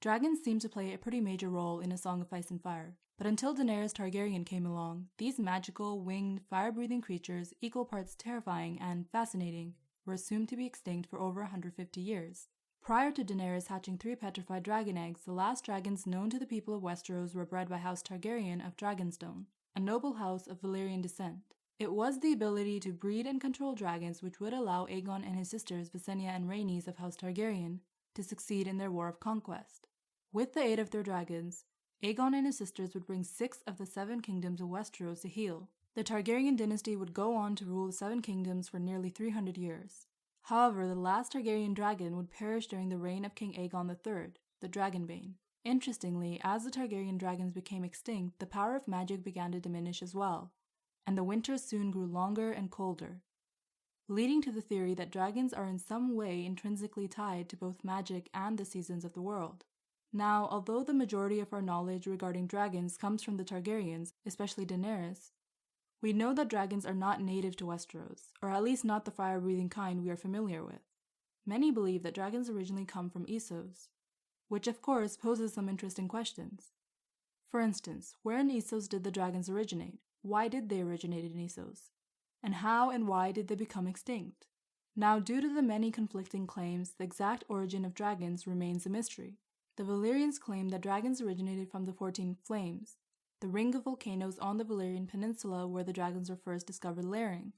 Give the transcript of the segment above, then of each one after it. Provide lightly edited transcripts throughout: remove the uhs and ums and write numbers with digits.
Dragons seem to play a pretty major role in A Song of Ice and Fire, but until Daenerys Targaryen came along, these magical, winged, fire-breathing creatures, equal parts terrifying and fascinating, were assumed to be extinct for over 150 years. Prior to Daenerys hatching 3 petrified dragon eggs, the last dragons known to the people of Westeros were bred by House Targaryen of Dragonstone, a noble house of Valyrian descent. It was the ability to breed and control dragons which would allow Aegon and his sisters Visenya and Rhaenys of House Targaryen to succeed in their war of conquest. With the aid of their dragons, Aegon and his sisters would bring 6 of the 7 kingdoms of Westeros to heel. The Targaryen dynasty would go on to rule the 7 kingdoms for nearly 300 years. However, the last Targaryen dragon would perish during the reign of King Aegon III, the Dragonbane. Interestingly, as the Targaryen dragons became extinct, the power of magic began to diminish as well, and the winters soon grew longer and colder, leading to the theory that dragons are in some way intrinsically tied to both magic and the seasons of the world. Now, although the majority of our knowledge regarding dragons comes from the Targaryens, especially Daenerys, we know that dragons are not native to Westeros, or at least not the fire-breathing kind we are familiar with. Many believe that dragons originally come from Essos, which of course poses some interesting questions. For instance, where in Essos did the dragons originate? Why did they originate in Essos? And how and why did they become extinct? Now, due to the many conflicting claims, the exact origin of dragons remains a mystery. The Valyrians claim that dragons originated from the 14 Flames, the ring of volcanoes on the Valyrian Peninsula where the dragons were first discovered lairing.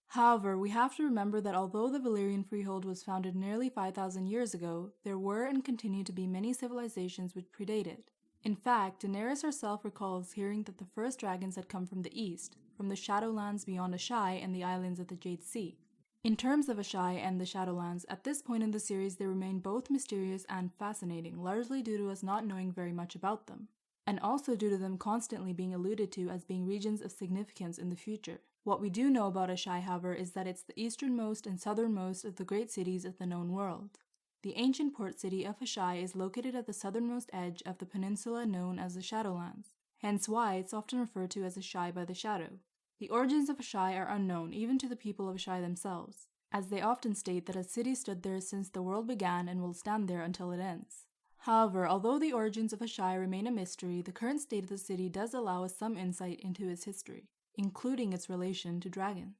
However, we have to remember that although the Valyrian freehold was founded nearly 5,000 years ago, there were and continue to be many civilizations which predate it. In fact, Daenerys herself recalls hearing that the first dragons had come from the east, from the Shadowlands beyond Asshai and the islands of the Jade Sea. In terms of Asshai and the Shadowlands, at this point in the series they remain both mysterious and fascinating, largely due to us not knowing very much about them, and also due to them constantly being alluded to as being regions of significance in the future. What we do know about Asshai, however, is that it's the easternmost and southernmost of the great cities of the known world. The ancient port city of Asshai is located at the southernmost edge of the peninsula known as the Shadowlands, hence why it's often referred to as Asshai by the Shadow. The origins of Asshai are unknown even to the people of Asshai themselves, as they often state that a city stood there since the world began and will stand there until it ends. However, although the origins of Asshai remain a mystery, the current state of the city does allow us some insight into its history, including its relation to dragons.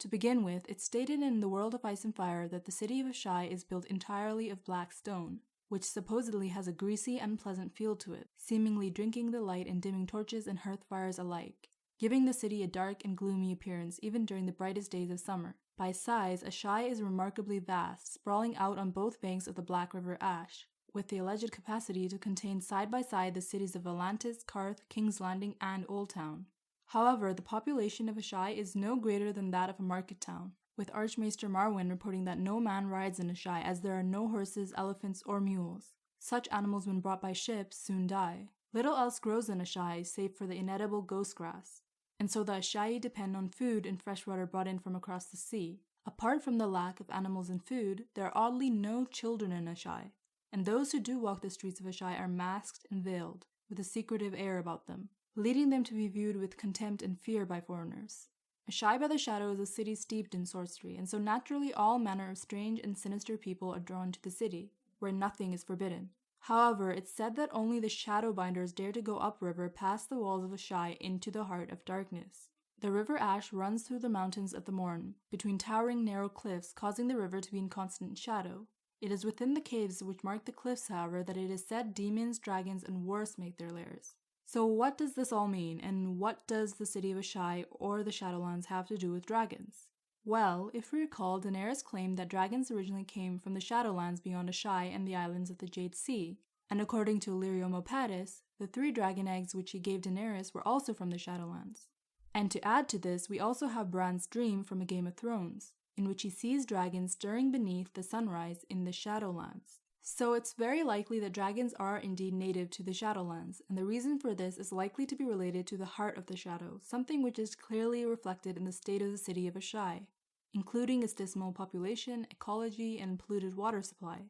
To begin with, it's stated in The World of Ice and Fire that the city of Asshai is built entirely of black stone, which supposedly has a greasy, unpleasant feel to it, seemingly drinking the light and dimming torches and hearth fires alike, giving the city a dark and gloomy appearance even during the brightest days of summer. By size, Asshai is remarkably vast, sprawling out on both banks of the Black River Ash, with the alleged capacity to contain side by side the cities of Volantis, Karth, King's Landing, and Old Town. However, the population of Asshai is no greater than that of a market town, with Archmaester Marwyn reporting that no man rides in Asshai as there are no horses, elephants, or mules. Such animals when brought by ships soon die. Little else grows in Asshai save for the inedible ghost grass, and so the Asshai depend on food and fresh water brought in from across the sea. Apart from the lack of animals and food, there are oddly no children in Asshai, and those who do walk the streets of Asshai are masked and veiled, with a secretive air about them, leading them to be viewed with contempt and fear by foreigners. Asshai by the Shadow is a city steeped in sorcery, and so naturally all manner of strange and sinister people are drawn to the city, where nothing is forbidden. However, it's said that only the Shadowbinders dare to go upriver past the walls of Asshai into the heart of darkness. The River Ash runs through the mountains of the Morn, between towering narrow cliffs, causing the river to be in constant shadow. It is within the caves which mark the cliffs, however, that it is said demons, dragons, and wars make their lairs. So what does this all mean, and what does the city of Asshai or the Shadowlands have to do with dragons? Well, if we recall, Daenerys claimed that dragons originally came from the Shadowlands beyond Asshai and the islands of the Jade Sea, and according to Illyrio Mopatis, the 3 dragon eggs which he gave Daenerys were also from the Shadowlands. And to add to this, we also have Bran's dream from A Game of Thrones, in which he sees dragons stirring beneath the sunrise in the Shadowlands. So it's very likely that dragons are indeed native to the Shadowlands, and the reason for this is likely to be related to the heart of the shadow, something which is clearly reflected in the state of the city of Asshai, including its dismal population, ecology, and polluted water supply.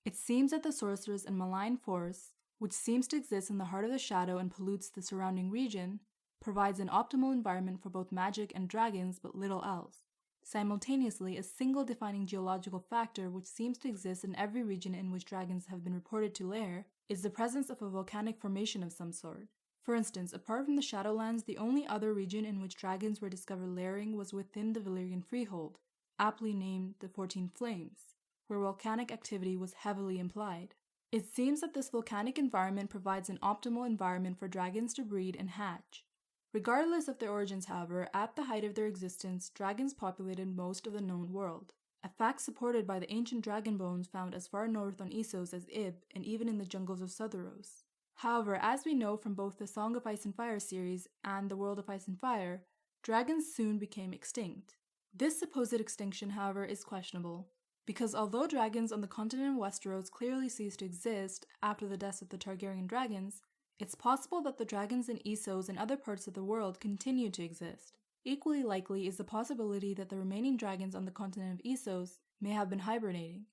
It seems that the sorcerous and malign force, which seems to exist in the heart of the shadow and pollutes the surrounding region, provides an optimal environment for both magic and dragons, but little else. Simultaneously, a single defining geological factor which seems to exist in every region in which dragons have been reported to lair is the presence of a volcanic formation of some sort. For instance, apart from the Shadowlands, the only other region in which dragons were discovered layering was within the Valyrian freehold, aptly named the 14 Flames, where volcanic activity was heavily implied. It seems that this volcanic environment provides an optimal environment for dragons to breed and hatch. Regardless of their origins, however, at the height of their existence, dragons populated most of the known world, a fact supported by the ancient dragon bones found as far north on Essos as Ib and even in the jungles of Southuros. However, as we know from both the Song of Ice and Fire series and the World of Ice and Fire, dragons soon became extinct. This supposed extinction, however, is questionable, because although dragons on the continent of Westeros clearly ceased to exist after the deaths of the Targaryen dragons, it's possible that the dragons in Essos and other parts of the world continued to exist. Equally likely is the possibility that the remaining dragons on the continent of Essos may have been hibernating,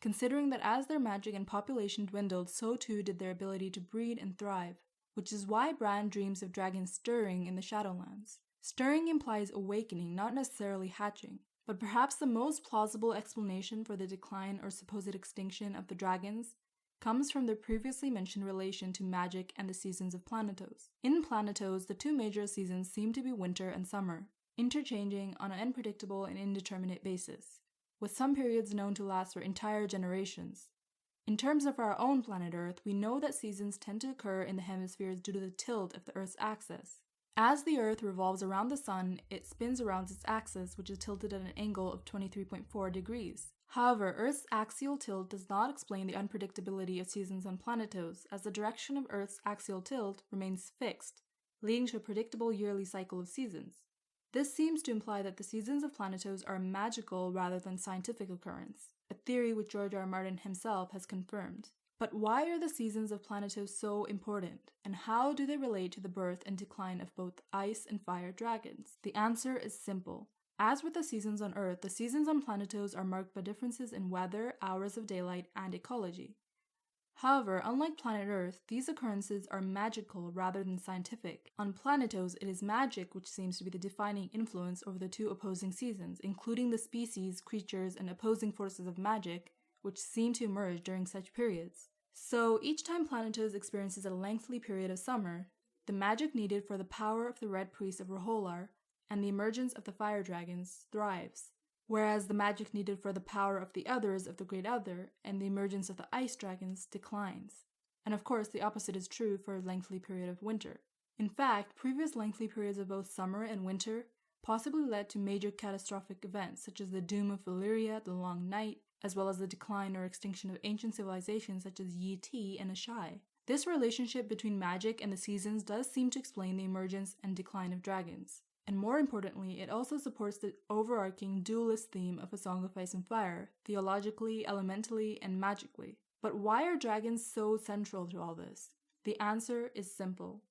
considering that as their magic and population dwindled, so too did their ability to breed and thrive, which is why Bran dreams of dragons stirring in the Shadowlands. Stirring implies awakening, not necessarily hatching, but perhaps the most plausible explanation for the decline or supposed extinction of the dragons comes from the previously mentioned relation to magic and the seasons of Planetos. In Planetos, the two major seasons seem to be winter and summer, interchanging on an unpredictable and indeterminate basis, with some periods known to last for entire generations. In terms of our own planet Earth, we know that seasons tend to occur in the hemispheres due to the tilt of the Earth's axis. As the Earth revolves around the Sun, it spins around its axis, which is tilted at an angle of 23.4 degrees. However, Earth's axial tilt does not explain the unpredictability of seasons on Planetos, as the direction of Earth's axial tilt remains fixed, leading to a predictable yearly cycle of seasons. This seems to imply that the seasons of Planetos are a magical rather than scientific occurrence, a theory which George R. R. Martin himself has confirmed. But why are the seasons of Planetos so important, and how do they relate to the birth and decline of both ice and fire dragons? The answer is simple. As with the seasons on Earth, the seasons on Planetos are marked by differences in weather, hours of daylight, and ecology. However, unlike planet Earth, these occurrences are magical rather than scientific. On Planetos, it is magic which seems to be the defining influence over the two opposing seasons, including the species, creatures, and opposing forces of magic which seem to emerge during such periods. So, each time Planetos experiences a lengthy period of summer, the magic needed for the power of the Red Priest of R'hllor and the emergence of the fire dragons thrives, whereas the magic needed for the power of the others of the Great Other and the emergence of the ice dragons declines. And of course, the opposite is true for a lengthy period of winter. In fact, previous lengthy periods of both summer and winter possibly led to major catastrophic events such as the doom of Valyria, the Long Night, as well as the decline or extinction of ancient civilizations such as Yi Ti and Asshai. This relationship between magic and the seasons does seem to explain the emergence and decline of dragons. And more importantly, it also supports the overarching dualist theme of A Song of Ice and Fire, theologically, elementally, and magically. But why are dragons so central to all this? The answer is simple.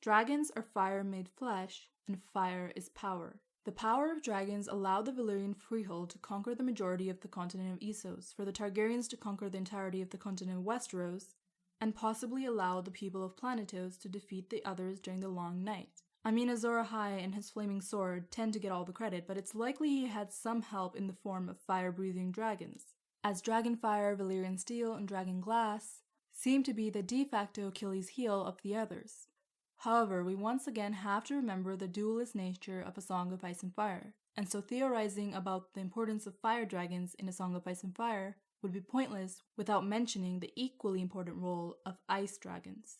Dragons are fire made flesh, and fire is power. The power of dragons allowed the Valyrian freehold to conquer the majority of the continent of Essos, for the Targaryens to conquer the entirety of the continent of Westeros, and possibly allowed the people of Planetos to defeat the others during the Long Night. I mean, Azor Ahai and his flaming sword tend to get all the credit, but it's likely he had some help in the form of fire-breathing dragons, as Dragonfire, Valyrian Steel, and Dragon Glass seem to be the de facto Achilles heel of the others. However, we once again have to remember the dualist nature of A Song of Ice and Fire, and so theorizing about the importance of fire dragons in A Song of Ice and Fire would be pointless without mentioning the equally important role of ice dragons.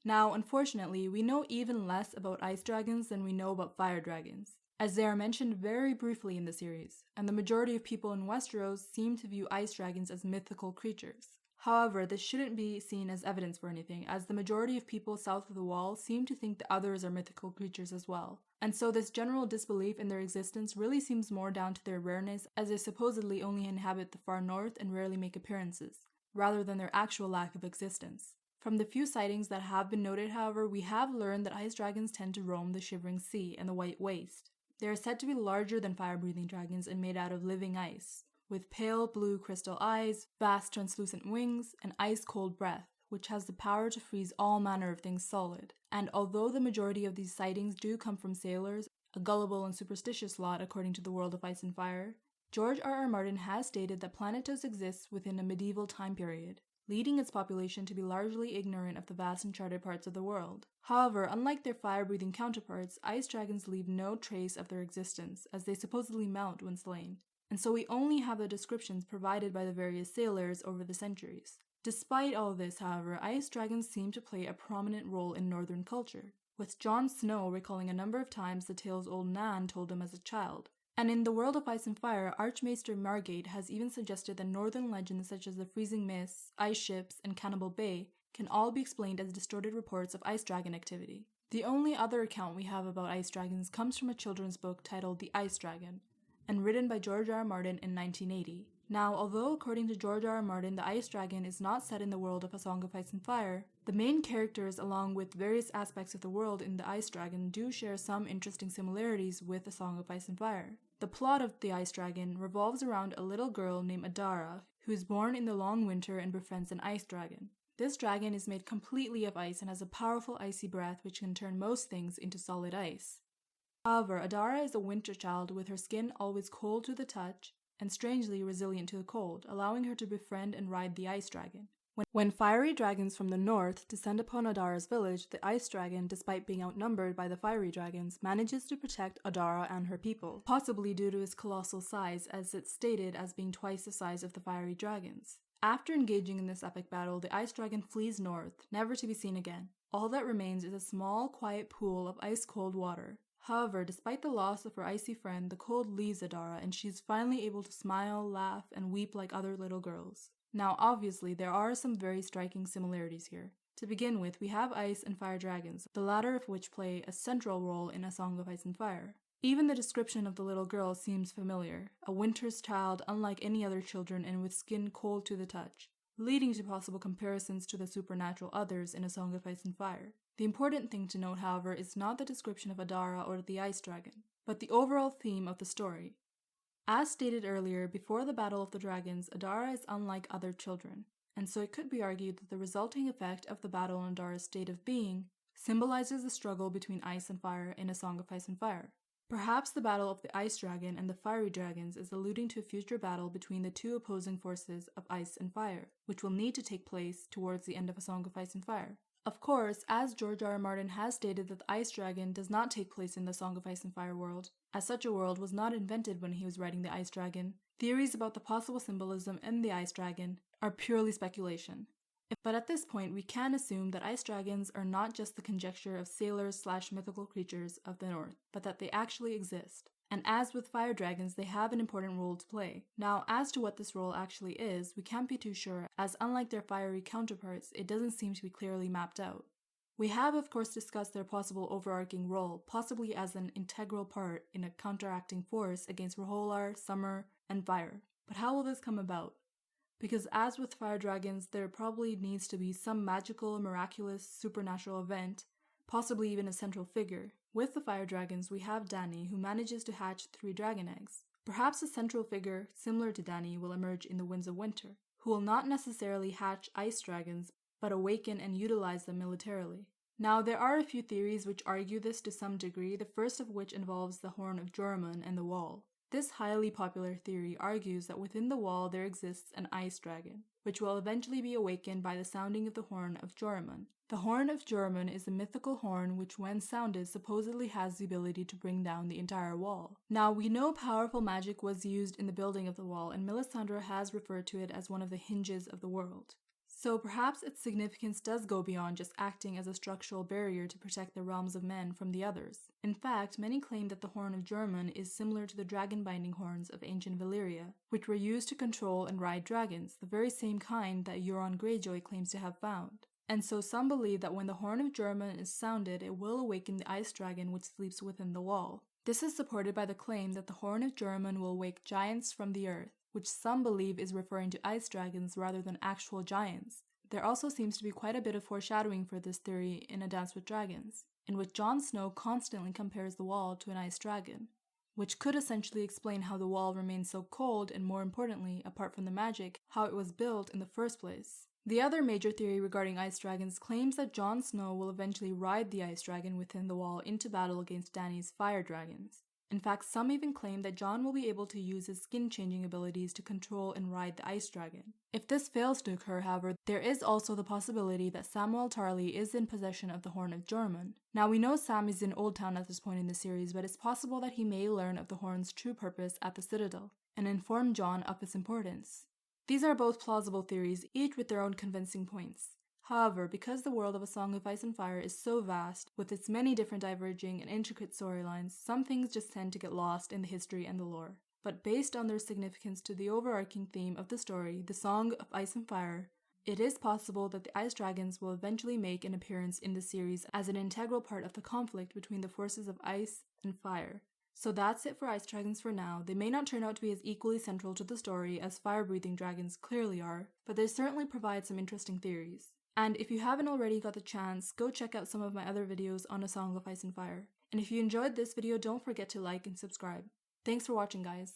Now, unfortunately, we know even less about ice dragons than we know about fire dragons, as they are mentioned very briefly in the series, and the majority of people in Westeros seem to view ice dragons as mythical creatures. However, this shouldn't be seen as evidence for anything, as the majority of people south of the Wall seem to think the others are mythical creatures as well, and so this general disbelief in their existence really seems more down to their rareness, as they supposedly only inhabit the far north and rarely make appearances, rather than their actual lack of existence. From the few sightings that have been noted, however, we have learned that ice dragons tend to roam the Shivering Sea and the White Waste. They are said to be larger than fire-breathing dragons and made out of living ice, with pale blue crystal eyes, vast translucent wings, and ice-cold breath, which has the power to freeze all manner of things solid. And although the majority of these sightings do come from sailors, a gullible and superstitious lot according to the World of Ice and Fire, George R. R. Martin has stated that Planetos exists within a medieval time period, leading its population to be largely ignorant of the vast uncharted parts of the world. However, unlike their fire-breathing counterparts, ice dragons leave no trace of their existence, as they supposedly melt when slain, and so we only have the descriptions provided by the various sailors over the centuries. Despite all this, however, ice dragons seem to play a prominent role in northern culture, with Jon Snow recalling a number of times the tales old Nan told him as a child. And in the world of Ice and Fire, Archmaester Margate has even suggested that northern legends such as the freezing mists, ice ships, and Cannibal Bay can all be explained as distorted reports of ice dragon activity. The only other account we have about ice dragons comes from a children's book titled The Ice Dragon, and written by George R. R. Martin in 1980. Now, although according to George R. R. Martin, the Ice Dragon is not set in the world of A Song of Ice and Fire, the main characters along with various aspects of the world in the Ice Dragon do share some interesting similarities with A Song of Ice and Fire. The plot of the Ice Dragon revolves around a little girl named Adara, who is born in the long winter and befriends an ice dragon. This dragon is made completely of ice and has a powerful icy breath which can turn most things into solid ice. However, Adara is a winter child with her skin always cold to the touch and strangely resilient to the cold, allowing her to befriend and ride the ice dragon. When fiery dragons from the north descend upon Adara's village, the ice dragon, despite being outnumbered by the fiery dragons, manages to protect Adara and her people, possibly due to his colossal size, as it's stated as being twice the size of the fiery dragons. After engaging in this epic battle, the ice dragon flees north, never to be seen again. All that remains is a small, quiet pool of ice-cold water. However, despite the loss of her icy friend, the cold leaves Adara and she is finally able to smile, laugh, and weep like other little girls. Now, obviously, there are some very striking similarities here. To begin with, we have ice and fire dragons, the latter of which play a central role in A Song of Ice and Fire. Even the description of the little girl seems familiar, a winter's child unlike any other children and with skin cold to the touch, leading to possible comparisons to the supernatural others in A Song of Ice and Fire. The important thing to note, however, is not the description of Adara or the ice dragon, but the overall theme of the story. As stated earlier, before the Battle of the Dragons, Adara is unlike other children, and so it could be argued that the resulting effect of the battle on Adara's state of being symbolizes the struggle between ice and fire in A Song of Ice and Fire. Perhaps the battle of the ice dragon and the fiery dragons is alluding to a future battle between the two opposing forces of ice and fire, which will need to take place towards the end of A Song of Ice and Fire. Of course, as George R. R. Martin has stated that the ice dragon does not take place in the Song of Ice and Fire world, as such a world was not invented when he was writing the ice dragon, theories about the possible symbolism in the ice dragon are purely speculation. But at this point, we can assume that ice dragons are not just the conjecture of sailors/mythical creatures of the north, but that they actually exist. And as with fire dragons, they have an important role to play. Now, as to what this role actually is, we can't be too sure, as unlike their fiery counterparts, it doesn't seem to be clearly mapped out. We have, of course, discussed their possible overarching role, possibly as an integral part in a counteracting force against R'hllor, Summer, and Fire. But how will this come about? Because as with fire dragons, there probably needs to be some magical, miraculous, supernatural event, possibly even a central figure. With the fire dragons, we have Dany, who manages to hatch 3 dragon eggs. Perhaps a central figure, similar to Dany, will emerge in the Winds of Winter, who will not necessarily hatch ice dragons, but awaken and utilize them militarily. Now, there are a few theories which argue this to some degree, the first of which involves the Horn of Joramun and the Wall. This highly popular theory argues that within the wall there exists an ice dragon, which will eventually be awakened by the sounding of the Horn of Joramun. The Horn of Joramun is a mythical horn which, when sounded, supposedly has the ability to bring down the entire wall. Now, we know powerful magic was used in the building of the wall, and Melisandre has referred to it as one of the hinges of the world. So perhaps its significance does go beyond just acting as a structural barrier to protect the realms of men from the others. In fact, many claim that the Horn of Joramun is similar to the dragon-binding horns of ancient Valyria, which were used to control and ride dragons, the very same kind that Euron Greyjoy claims to have found. And so some believe that when the Horn of Joramun is sounded, it will awaken the ice dragon which sleeps within the wall. This is supported by the claim that the Horn of Joramun will wake giants from the earth, which some believe is referring to ice dragons rather than actual giants. There also seems to be quite a bit of foreshadowing for this theory in A Dance with Dragons, in which Jon Snow constantly compares the wall to an ice dragon, which could essentially explain how the wall remains so cold and, more importantly, apart from the magic, how it was built in the first place. The other major theory regarding ice dragons claims that Jon Snow will eventually ride the ice dragon within the wall into battle against Dany's fire dragons. In fact, some even claim that Jon will be able to use his skin-changing abilities to control and ride the ice dragon. If this fails to occur, however, there is also the possibility that Samwell Tarly is in possession of the Horn of Jormungand. Now, we know Sam is in Old Town at this point in the series, but it's possible that he may learn of the Horn's true purpose at the Citadel, and inform Jon of its importance. These are both plausible theories, each with their own convincing points. However, because the world of A Song of Ice and Fire is so vast, with its many different diverging and intricate storylines, some things just tend to get lost in the history and the lore. But based on their significance to the overarching theme of the story, The Song of Ice and Fire, it is possible that the Ice Dragons will eventually make an appearance in the series as an integral part of the conflict between the forces of ice and fire. So that's it for Ice Dragons for now. They may not turn out to be as equally central to the story as fire-breathing dragons clearly are, but they certainly provide some interesting theories. And if you haven't already got the chance, go check out some of my other videos on A Song of Ice and Fire. And if you enjoyed this video, don't forget to like and subscribe. Thanks for watching, guys.